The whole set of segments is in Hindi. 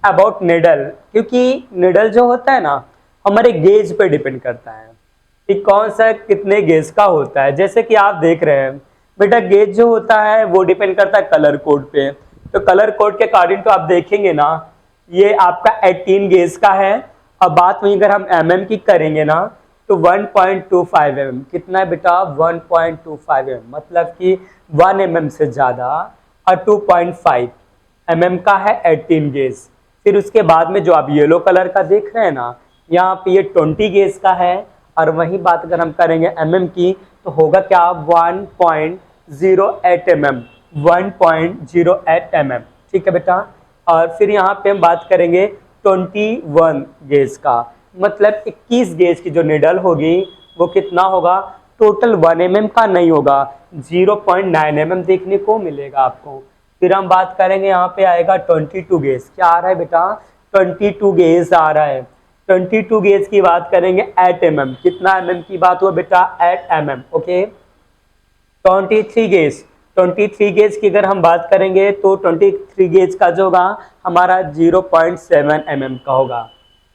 अबाउट निडल, क्योंकि निडल जो होता है ना हमारे गेज पे डिपेंड करता है कि कौन सा कितने गेज का होता है। जैसे कि आप देख रहे हैं बेटा, गेज जो होता है वो डिपेंड करता है कलर कोड पे। तो कलर कोड के अकॉर्डिंग तो आप देखेंगे ना, ये आपका 18 गेज का है। अब बात वहीं अगर हम mm की करेंगे ना तो 1.25 mm कितना है बेटा, 1.25 mm, मतलब कि 1 mm से ज्यादा, और 2.5 mm का है 18 गेज। फिर उसके बाद में जो आप येलो कलर का देख रहे हैं ना, यहाँ पे ये 20 गेज का है। और वही बात अगर हम करेंगे mm की तो होगा क्या, 1.08 mm, 1.08 mm, ठीक है बेटा। और फिर यहाँ पे हम बात करेंगे 21 गेज का, मतलब 21 गेज की जो निडल होगी वो कितना होगा, टोटल 1 mm का नहीं होगा, 0.9 mm देखने को मिलेगा आपको। फिर हम बात करेंगे, यहाँ पे आएगा 22 गेज। क्या आ रहा है बेटा, 22 गेज आ रहा है। 22 गेज की बात करेंगे 8 mm, कितना mm की बात हुआ बेटा, 8 mm, ओके। 23 गेज, 23 गेज की अगर हम बात करेंगे तो 23 गेज का जो होगा हमारा 0.7 mm का होगा,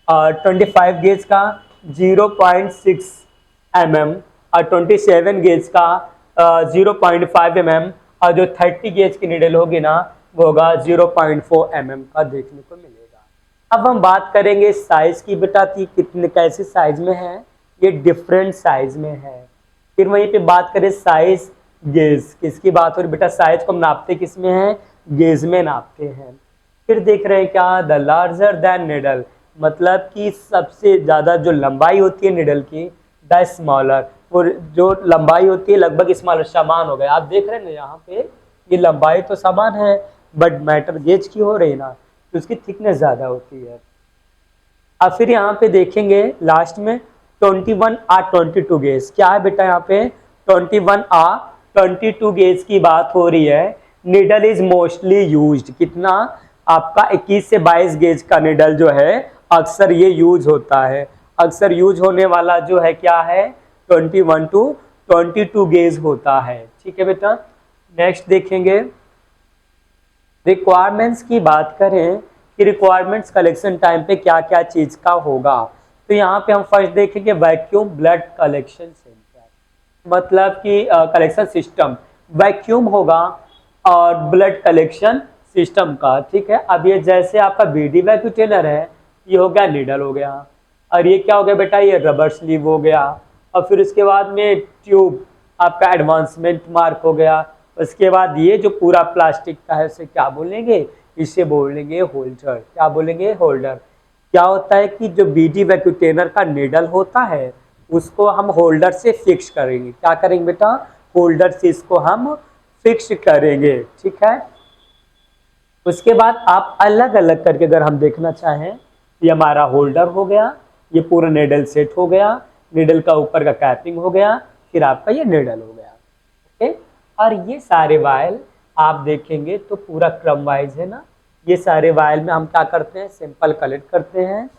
और 25 गेज का 0.6 mm, और 27 गेज का 0.5 mm, और जो 30 गेज की निडल होगी ना वो होगा 0.4 mm का देखने को मिलेगा। अब हम बात करेंगे साइज की बेटा, थी कितने कैसे साइज में है, ये डिफरेंट साइज में है। फिर वहीं पे बात करें साइज गेज, किसकी बात हो रही बेटा, साइज को हम नापते किस में है, गेज में नापते हैं। फिर देख रहे हैं क्या, द लार्जर देन निडल, मतलब कि सबसे ज्यादा जो लंबाई होती है निडल की, द स्मॉलर, और जो लंबाई होती है लगभग स्मॉलर, समान हो गए। आप देख रहे हैं ना यहाँ पे ये लंबाई तो समान है, बट मैटर गेज की हो रही ना तो उसकी थिकनेस ज्यादा होती है। अब फिर यहाँ पे देखेंगे लास्ट में 21 आ 22 गेज, क्या है बेटा यहाँ पे 21 आ 22 गेज की बात हो रही है। निडल इज मोस्टली यूज्ड, कितना आपका 21 से 22 गेज का निडल जो है अक्सर ये यूज होता है। अक्सर यूज होने वाला जो है क्या है, 21 टू 22 गेज होता है, ठीक है बेटा। नेक्स्ट देखेंगे, रिक्वायरमेंट्स की बात करें कि रिक्वायरमेंट्स कलेक्शन टाइम पे क्या क्या चीज का होगा। तो यहाँ पे हम फर्स्ट देखेंगे वैक्यूम ब्लड कलेक्शन सेंटर, मतलब कि कलेक्शन सिस्टम वैक्यूम होगा और ब्लड कलेक्शन सिस्टम का, ठीक है। अब ये जैसे आपका बीडी वैक्यूटेनर है, ये हो गया निडल हो गया, और ये क्या हो गया बेटा, ये रबर स्लीव हो गया, और फिर उसके बाद में ट्यूब आपका एडवांसमेंट मार्क हो गया। उसके बाद ये जो पूरा प्लास्टिक का है उसे क्या बोलेंगे, इसे बोलेंगे होल्डर। क्या बोलेंगे, होल्डर। क्या होता है कि जो बीडी वैक्यूटेनर का निडल होता है उसको हम होल्डर से फिक्स करेंगे। क्या करेंगे बेटा, होल्डर से इसको हम फिक्स करेंगे, ठीक है। उसके बाद आप अलग अलग करके अगर हम देखना चाहें, ये हमारा होल्डर हो गया, ये पूरा निडल सेट हो गया, निडल का ऊपर का कैपिंग हो गया, फिर आपका ये निडल हो गया, ओके। और ये सारे वायल आप देखेंगे तो पूरा क्रम वाइज है ना। ये सारे वायल में हम क्या करते हैं, सैंपल कलेक्ट करते हैं।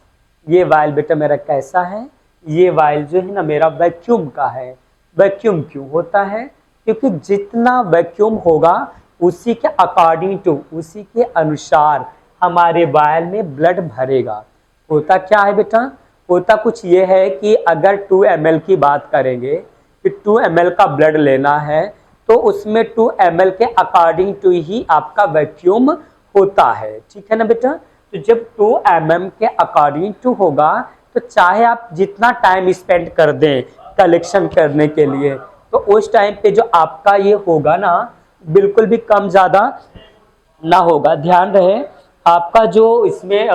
ये वायल बेटा मेरा कैसा है, ये वायल जो है ना मेरा वैक्यूम का है। वैक्यूम क्यों होता है, क्योंकि जितना वैक्यूम होगा उसी के अकॉर्डिंग टू, उसी के अनुसार हमारे वायल में ब्लड भरेगा। होता क्या है बेटा, होता कुछ ये है कि अगर 2 ml की बात करेंगे कि 2 ml का ब्लड लेना है तो उसमें 2 ml के अकॉर्डिंग टू ही आपका वैक्यूम होता है, ठीक है ना बेटा। तो जब 2 mm के अकॉर्डिंग टू होगा तो चाहे आप जितना टाइम स्पेंड कर दें कलेक्शन करने के लिए, तो उस टाइम पे जो आपका ये होगा ना बिल्कुल भी कम ज़्यादा ना होगा। ध्यान रहे आपका जो इसमें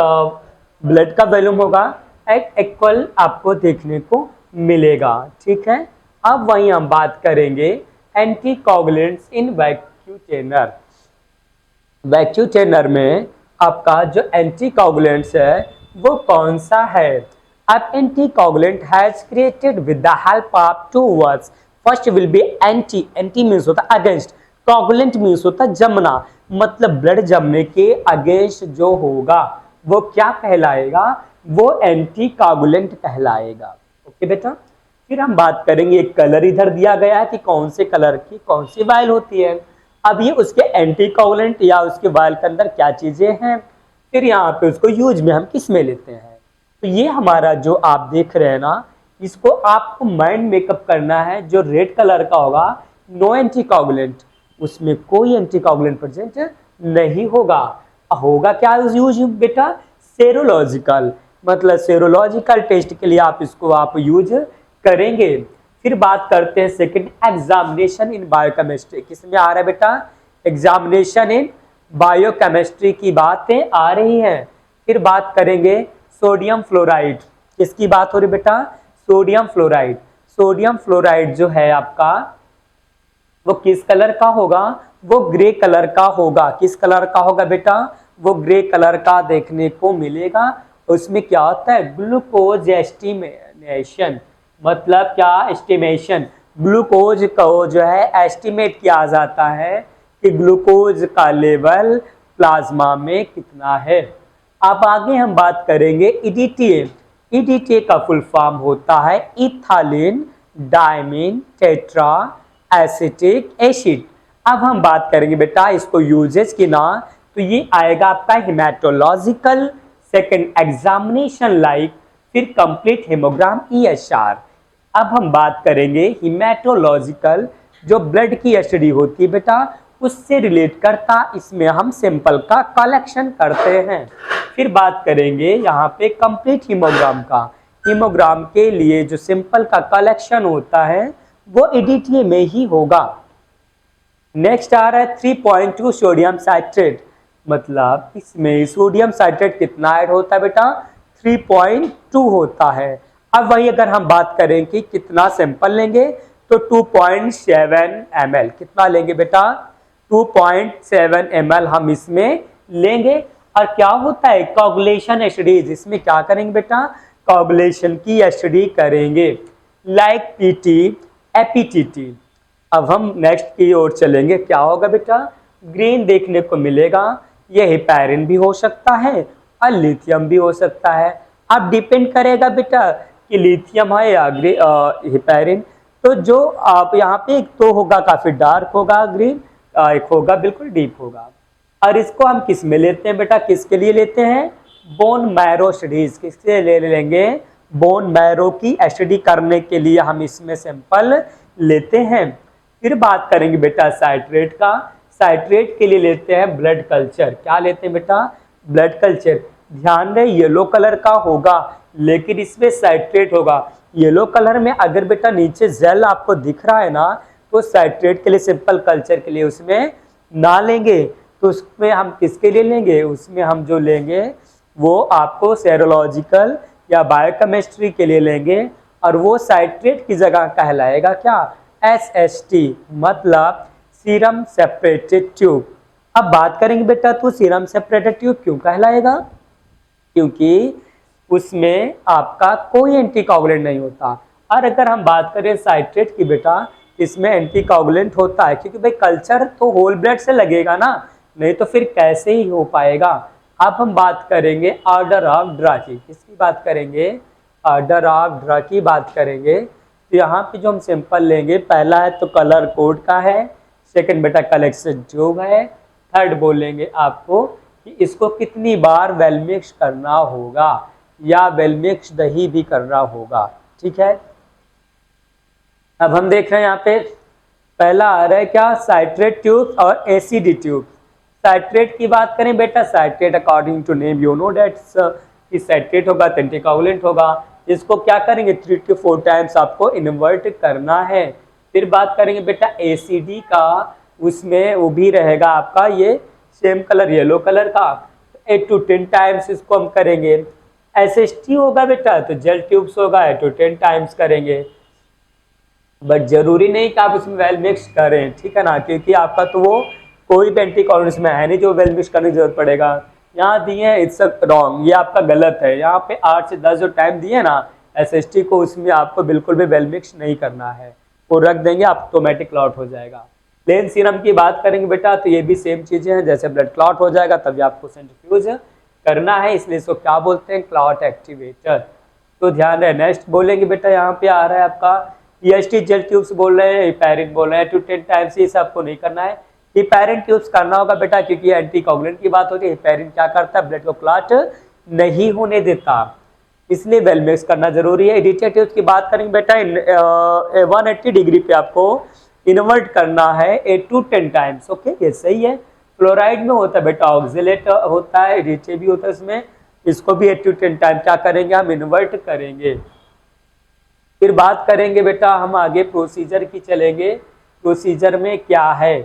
ब्लड का वॉल्यूम होगा इक्वल आपको देखने को मिलेगा, ठीक है। अब वहीं हम बात करेंगे एंटीकोगुलेंट्स इन वैक्यूटेनर। वैक्यूटेनर में आपका जो एंटीकोगुलेंट्स है वो कौन सा है। अब anticoagulant has created with the help of 2 words. First will be anti, anti means होता अगेंस्ट, कोगुलेंट मीन्स होता जमना, मतलब ब्लड जमने के अगेंस्ट जो होगा वो क्या कहलाएगा, वो एंटीकोगुलेंट कहलाएगा, ओके बेटा। फिर हम बात करेंगे, एक कलर इधर दिया गया है कि कौन से कलर की कौन सी वायल होती है। अब ये उसके एंटीकोगुलेंट या उसके वायल के अंदर क्या चीजें हैं, फिर यहाँ पे उसको यूज में हम किस में लेते हैं। तो ये हमारा जो आप देख रहे हैं ना, इसको आपको माइंड मेकअप करना है। जो रेड कलर का होगा नो एंटीकोगुलेंट, उसमें कोई एंटीकोगुलेंट प्रेजेंट नहीं होगा। होगा क्या यूज बेटा, सेरोलॉजिकल, मतलब सेरोलॉजिकल टेस्ट के लिए आप इसको आप यूज करेंगे। फिर बात करते हैं सेकंड, एग्जामिनेशन इन बायोकेमिस्ट्री। किसमें आ रहा है बेटा, एग्जामिनेशन इन बायोकेमिस्ट्री की बातें आ रही हैं। फिर बात करेंगे सोडियम फ्लोराइड। किसकी बात हो रही बेटा, सोडियम फ्लोराइड। सोडियम फ्लोराइड जो है आपका वो किस कलर का होगा, वो ग्रे कलर का होगा। किस कलर का होगा बेटा, वो ग्रे कलर का देखने को मिलेगा। उसमें क्या होता है, ग्लूकोज एस्टिमेशन, मतलब क्या, एस्टिमेशन, ग्लूकोज को जो है एस्टिमेट किया जाता है कि ग्लूकोज का लेवल प्लाज्मा में कितना है। अब आगे हम बात करेंगे ईडीटीए। ईडीटीए का फुल फॉर्म होता है इथालीन डायमीन टेट्रा एसिटिक एसिड। अब हम बात करेंगे बेटा इसको यूजेस की ना, तो ये आएगा आपका हेमाटोलॉजिकल, सेकंड एग्जामिनेशन लाइक, फिर कंप्लीट हेमोग्राम EHR। अब हम बात करेंगे हेमाटोलॉजिकल, जो ब्लड की स्टडी होती है बेटा उससे रिलेट करता, इसमें हम सैंपल का कलेक्शन करते हैं। फिर बात करेंगे यहाँ पे कंप्लीट हीमोग्राम का। हीमोग्राम के लिए जो सैंपल का कलेक्शन होता है वो ईडीटीए में ही होगा। नेक्स्ट आ रहा है 3.2 सोडियम साइट्रेट, मतलब इसमें सोडियम साइट्रेट कितना ऐड होता है बेटा, 3.2 होता है। अब वही अगर हम बात करें कि कितना सैंपल लेंगे तो 2.7 ml, कितना लेंगे बेटा, 2.7 ml हम इसमें लेंगे। और क्या होता है, कोगुलेशन स्टडीज, इसमें क्या करेंगे बेटा, कोगुलेशन की स्टडी करेंगे, लाइक पीटी एपीटीटी। अब हम नेक्स्ट की ओर चलेंगे, क्या होगा बेटा, ग्रीन देखने को मिलेगा। ये हेपेरिन भी हो सकता है और लिथियम भी हो सकता है। अब डिपेंड करेगा बेटा कि लिथियम है या हेपेरिन। तो जो आप यहाँ पे एक तो होगा काफी डार्क होगा ग्रीन, एक होगा बिल्कुल डीप होगा। और इसको हम किस में लेते हैं बेटा, किसके लिए लेते हैं, बोन मैरो स्टडीज, किससे ले लेंगे, बोन मैरो की स्टडी करने के लिए हम इसमें सैंपल लेते हैं। फिर बात करेंगे बेटा साइट्रेट का। साइट्रेट के लिए लेते हैं ब्लड कल्चर। क्या लेते हैं बेटा, ब्लड कल्चर। ध्यान रहे येलो कलर का होगा लेकिन इसमें साइट्रेट होगा। येलो कलर में अगर बेटा नीचे जेल आपको दिख रहा है ना, तो साइट्रेट के लिए सिंपल कल्चर के लिए उसमें ना लेंगे। तो उसमें हम किसके लिए लेंगे, उसमें हम जो लेंगे वो आपको सेरोलॉजिकल या बायोकेमिस्ट्री के लिए लेंगे। और वो साइट्रेट की जगह कहलाएगा क्या, SST, मतलब सीरम सेपरेटेड ट्यूब। अब बात करेंगे बेटा तो सीरम सेपरेटेड ट्यूब क्यों कहलाएगा, क्योंकि उसमें आपका कोई एंटीकोगुलेंट नहीं होता। और अगर हम बात करें साइट्रेट की बेटा, इसमें एंटीकोगुलेंट होता है, क्योंकि भाई कल्चर तो होल ब्लड से लगेगा ना, नहीं तो फिर कैसे ही हो पाएगा। अब हम बात करेंगे ऑर्डर ऑफ ड्राकी। किसकी बात करेंगे, ऑर्डर ऑफ ड्रा की बात करेंगे। तो यहाँ पे जो हम सैंपल लेंगे, पहला है तो कलर कोड का है, सेकंड बेटा कलेक्शन ट्यूब है, थर्ड बोलेंगे आपको कि इसको कितनी बार वेल मिक्स करना होगा या वेल मिक्स दही भी करना होगा। ठीक है, अब हम देख रहे हैं यहाँ पे पहला आ रहा है क्या, साइट्रेट ट्यूब और एसिडी ट्यूब। साइट्रेट की बात करें बेटा, citrate according to name you know that's citrate होगा तो एंटीकोगुलेंट होगा। इसको क्या करेंगे 3 to 4 टाइम्स आपको इन्वर्ट करना है। फिर बात करेंगे बेटा एसिडी का, उसमें वो भी रहेगा आपका ये सेम कलर येलो कलर का, 8 to 10 टाइम्स इसको हम करेंगे। SST होगा बेटा तो जेल ट्यूब्स होगा, 8 to 10 टाइम्स करेंगे। बट जरूरी नहीं कि आप उसमें वेल मिक्स करें, ठीक है ना, क्योंकि आपका तो वो कोई भी एंटीकोगुलेंट में है नहीं जो वेल मिक्स करने की जरूरत पड़ेगा। यहाँ दिए हैं इट्स रॉन्ग, ये आपका गलत है। यहाँ पे 8 से 10 जो टाइम दिए ना SST को, उसमें आपको बिल्कुल भी वेल मिक्स नहीं करना है, वो रख देंगे आप ऑटोमेटिक क्लॉट हो जाएगा। प्लेन सीरम की बात करेंगे बेटा तो ये भी सेम चीजें हैं, जैसे ब्लड क्लॉट हो जाएगा तभी आपको सेंट्रीफ्यूज करना है, इसलिए इसको क्या बोलते हैं, क्लॉट एक्टिवेटर। तो ध्यान रहे। नेक्स्ट बोलेंगे बेटा यहाँ पे आ रहा है आपका EST जेल ट्यूब्स बोल रहे हैं, हेपेरिन बोल रहे हैं, 2 to 10 टाइम्स, ये सब आपको नहीं करना है। हेपेरिन यूज करना होगा बेटा, क्योंकि एंटीकोगुलेंट की बात होती है। हेपेरिन क्या करता है, ब्लड को क्लॉट नहीं होने देता, इसलिए वेल मिक्स करना जरूरी है। एडिटिव की बात करेंगे बेटा, 180 डिग्री पे आपको इन्वर्ट करना है 8 to 10 टाइम्स। ओके, ये सही है। क्लोराइड में होता है बेटा ऑक्सिलेट होता है, एडिटिव भी होता है इसमें, इसको भी 8 to 10 टाइम क्या करेंगे, हम इन्वर्ट करेंगे। फिर बात करेंगे बेटा हम आगे प्रोसीजर की चलेंगे, प्रोसीजर में क्या है।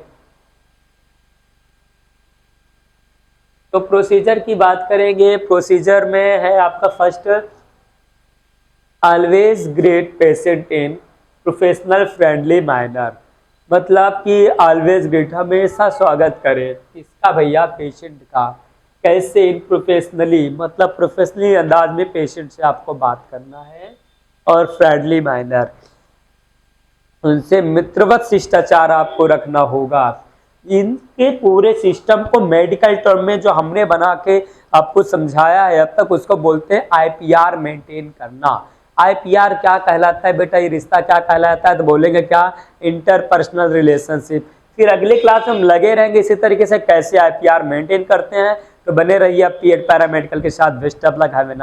तो प्रोसीजर की बात करेंगे, प्रोसीजर में है आपका first, always great patient in professional friendly manner. मतलब कि ऑलवेज ग्रेट, हमेशा स्वागत करें किसका भैया, पेशेंट का। कैसे, इन प्रोफेशनली, मतलब प्रोफेशनली अंदाज में पेशेंट से आपको बात करना है, और फ्रेंडली मैनर, उनसे मित्रवत शिष्टाचार आपको रखना होगा। इनके पूरे सिस्टम को मेडिकल टर्म में जो हमने बना के आपको समझाया है अब तक, उसको बोलते हैं आईपीआर मेंटेन करना। आईपीआर क्या कहलाता है बेटा, ये रिश्ता क्या कहलाता है, तो बोलेंगे क्या, इंटरपर्सनल रिलेशनशिप। फिर अगले क्लास में हम लगे रहेंगे इसी तरीके से कैसे आईपीआर मेंटेन करते हैं। तो बने रहिए आप पीएड पैरामेडिकल के साथ। Best of luck, have a nice